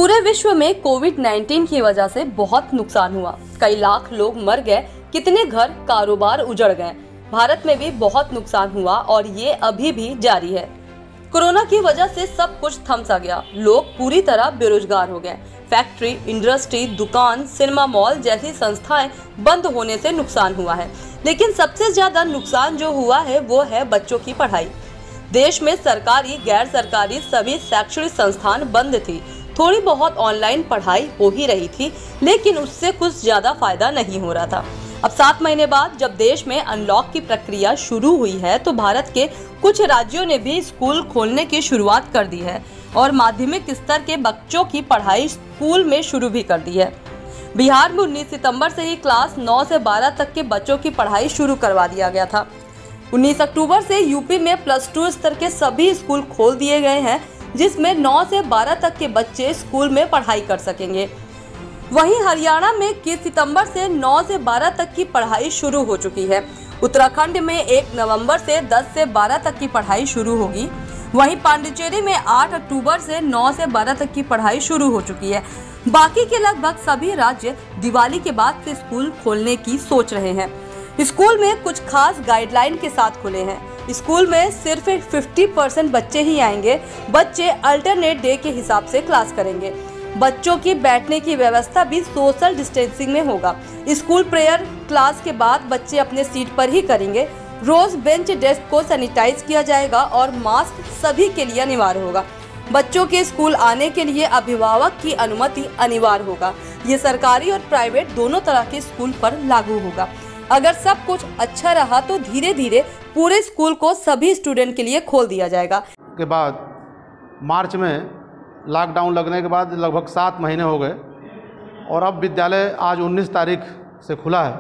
पूरे विश्व में कोविड-19 की वजह से बहुत नुकसान हुआ। कई लाख लोग मर गए, कितने घर कारोबार उजड़ गए। भारत में भी बहुत नुकसान हुआ और ये अभी भी जारी है। कोरोना की वजह से सब कुछ थम सा गया। लोग पूरी तरह बेरोजगार हो गए। फैक्ट्री, इंडस्ट्री, दुकान, सिनेमा, मॉल जैसी संस्थाएं बंद होने से नुकसान हुआ है। लेकिन सबसे ज्यादा नुकसान जो हुआ है वो है बच्चों की पढ़ाई। देश में सरकारी, गैर सरकारी सभी शैक्षणिक संस्थान बंद थी। थोड़ी बहुत ऑनलाइन पढ़ाई हो ही रही थी, लेकिन उससे कुछ ज्यादा फायदा नहीं हो रहा था। अब 7 महीने बाद जब देश में अनलॉक की प्रक्रिया शुरू हुई है तो भारत के कुछ राज्यों ने भी स्कूल खोलने की शुरुआत कर दी है और माध्यमिक स्तर के बच्चों की पढ़ाई स्कूल में शुरू भी कर दी है। बिहार में 19 सितंबर से ही क्लास 9 से 12 तक के बच्चों की पढ़ाई शुरू करवा दिया गया था। 19 अक्टूबर से यूपी में +2 स्तर के सभी स्कूल खोल दिए गए हैं, जिसमें 9 से 12 तक के बच्चे स्कूल में पढ़ाई कर सकेंगे। वहीं हरियाणा में 21 सितंबर से 9 से 12 तक की पढ़ाई शुरू हो चुकी है। उत्तराखंड में 1 नवंबर से 10 से 12 तक की पढ़ाई शुरू होगी। वहीं पांडिचेरी में 8 अक्टूबर से 9 से 12 तक की पढ़ाई शुरू हो चुकी है। बाकी के लगभग सभी राज्य दिवाली के बाद से स्कूल खोलने की सोच रहे हैं। स्कूल में कुछ खास गाइडलाइन के साथ खुले हैं। स्कूल में सिर्फ 50% बच्चे ही आएंगे। बच्चे अल्टरनेट डे के हिसाब से क्लास करेंगे। बच्चों की बैठने की व्यवस्था भी सोशल डिस्टेंसिंग में होगा। स्कूल प्रेयर क्लास के बाद बच्चे अपने सीट पर ही करेंगे। रोज बेंच डेस्क को सैनिटाइज किया जाएगा और मास्क सभी के लिए अनिवार्य होगा। बच्चों के स्कूल आने के लिए अभिभावक की अनुमति अनिवार्य होगा। ये सरकारी और प्राइवेट दोनों तरह के स्कूल पर लागू होगा। अगर सब कुछ अच्छा रहा तो धीरे धीरे पूरे स्कूल को सभी स्टूडेंट के लिए खोल दिया जाएगा। के बाद मार्च में लॉकडाउन लगने के बाद लगभग 7 महीने हो गए और अब विद्यालय आज 19 तारीख से खुला है।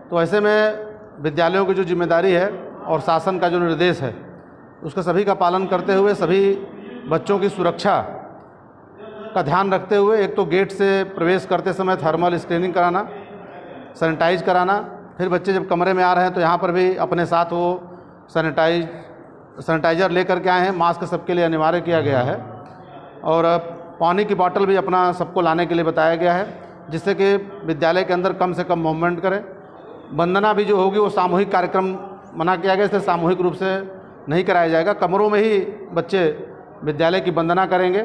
तो ऐसे में विद्यालयों की जो जिम्मेदारी है और शासन का जो निर्देश है उसका सभी का पालन करते हुए सभी बच्चों की सुरक्षा का ध्यान रखते हुए एक तो गेट से प्रवेश करते समय थर्मल स्क्रीनिंग कराना, सैनिटाइज कराना, फिर बच्चे जब कमरे में आ रहे हैं तो यहाँ पर भी अपने साथ वो सैनिटाइजर लेकर के आए हैं। मास्क सबके लिए अनिवार्य किया गया है और पानी की बोतल भी अपना सबको लाने के लिए बताया गया है, जिससे कि विद्यालय के अंदर कम से कम मूवमेंट करें। वंदना भी जो होगी वो सामूहिक कार्यक्रम मना किया गया, इससे सामूहिक रूप से नहीं कराया जाएगा। कमरों में ही बच्चे विद्यालय की वंदना करेंगे।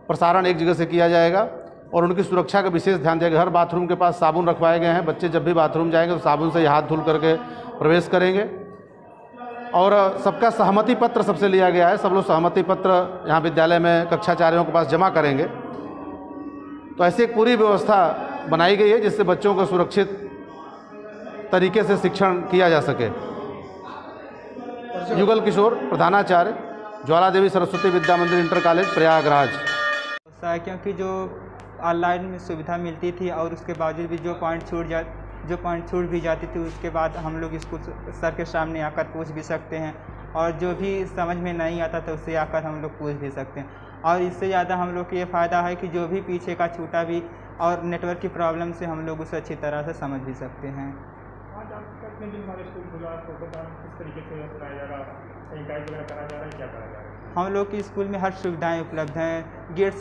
प्रसारण एक जगह से किया जाएगा और उनकी सुरक्षा का विशेष ध्यान दिया गया। हर बाथरूम के पास साबुन रखवाए गए हैं। बच्चे जब भी बाथरूम जाएंगे तो साबुन से ही हाथ धुल करके प्रवेश करेंगे और सबका सहमति पत्र सबसे लिया गया है। सब लोग सहमति पत्र यहाँ विद्यालय में कक्षाचार्यों के पास जमा करेंगे। तो ऐसी एक पूरी व्यवस्था बनाई गई है जिससे बच्चों को सुरक्षित तरीके से शिक्षण किया जा सके। युगल किशोर, प्रधानाचार्य, ज्वाला देवी सरस्वती विद्या मंदिर इंटर कॉलेज, प्रयागराज। क्योंकि जो ऑनलाइन में सुविधा मिलती थी और उसके बावजूद भी जो पॉइंट छूट भी जाती थी, उसके बाद हम लोग इसको सर के सामने आकर पूछ भी सकते हैं और जो भी समझ में नहीं आता तो उससे आकर हम लोग पूछ भी सकते हैं। और इससे ज़्यादा हम लोग को ये फ़ायदा है कि जो भी पीछे का छूटा भी और नेटवर्क की प्रॉब्लम से हम लोग उसे अच्छी तरह से समझ भी सकते हैं। आज कितने दिन हमारे स्कूल खुला, किस तरीके से कराया जा रहा है, सैनिटाइज वगैरह कराया जा रहा है, क्या कराया जा रहा है? हम लोग के स्कूल में हर सुविधाएं उपलब्ध हैं। गेट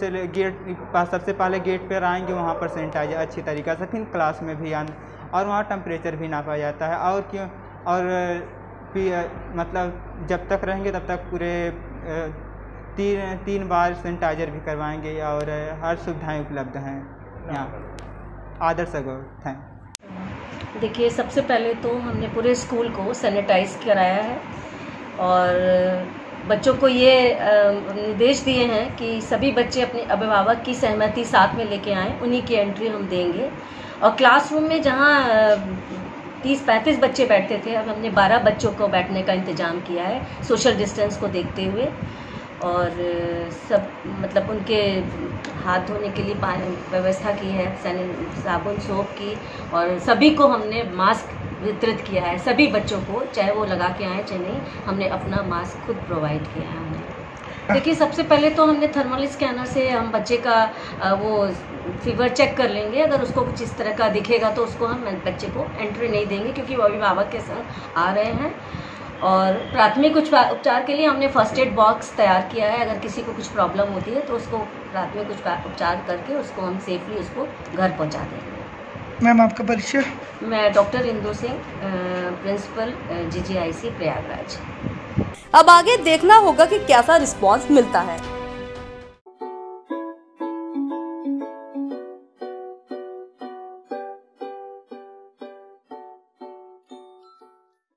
सबसे पहले गेट पर आएंगे, वहाँ पर सैनिटाइजर अच्छी तरीक़े से, फिर क्लास में भी आना और वहाँ टेम्परेचर भी नापा जाता है। और मतलब जब तक रहेंगे तब तक पूरे 3 बार सैनिटाइजर भी करवाएंगे और हर सुविधाएं उपलब्ध हैं यहाँ। आदर्श थैंक। देखिए, सबसे पहले तो हमने पूरे स्कूल को सैनिटाइज कराया है और बच्चों को ये निर्देश दिए हैं कि सभी बच्चे अपने अभिभावक की सहमति साथ में लेके आएँ, उन्हीं की एंट्री हम देंगे। और क्लासरूम में जहाँ 30-35 बच्चे बैठते थे, अब हमने 12 बच्चों को बैठने का इंतज़ाम किया है सोशल डिस्टेंस को देखते हुए। और सब मतलब उनके हाथ धोने के लिए व्यवस्था की है, साबुन, सोप की, और सभी को हमने मास्क वितरित किया है। सभी बच्चों को, चाहे वो लगा के आए चाहे नहीं, हमने अपना मास्क खुद प्रोवाइड किया है हमने। देखिए, सबसे पहले तो हमने थर्मल स्कैनर से हम बच्चे का वो फीवर चेक कर लेंगे। अगर उसको कुछ इस तरह का दिखेगा तो उसको हम बच्चे को एंट्री नहीं देंगे, क्योंकि वो अभिभावक के साथ आ रहे हैं। और प्राथमिक उपचार के लिए हमने फर्स्ट एड बॉक्स तैयार किया है। अगर किसी को कुछ प्रॉब्लम होती है तो उसको प्राथमिक उपचार करके उसको हम सेफली उसको घर पहुंचा देंगे। मैम आपका परिचय? मैं doctor Indu Singh, principal GGIC Prayagraj. अब आगे देखना होगा कि कैसा रिस्पांस मिलता है।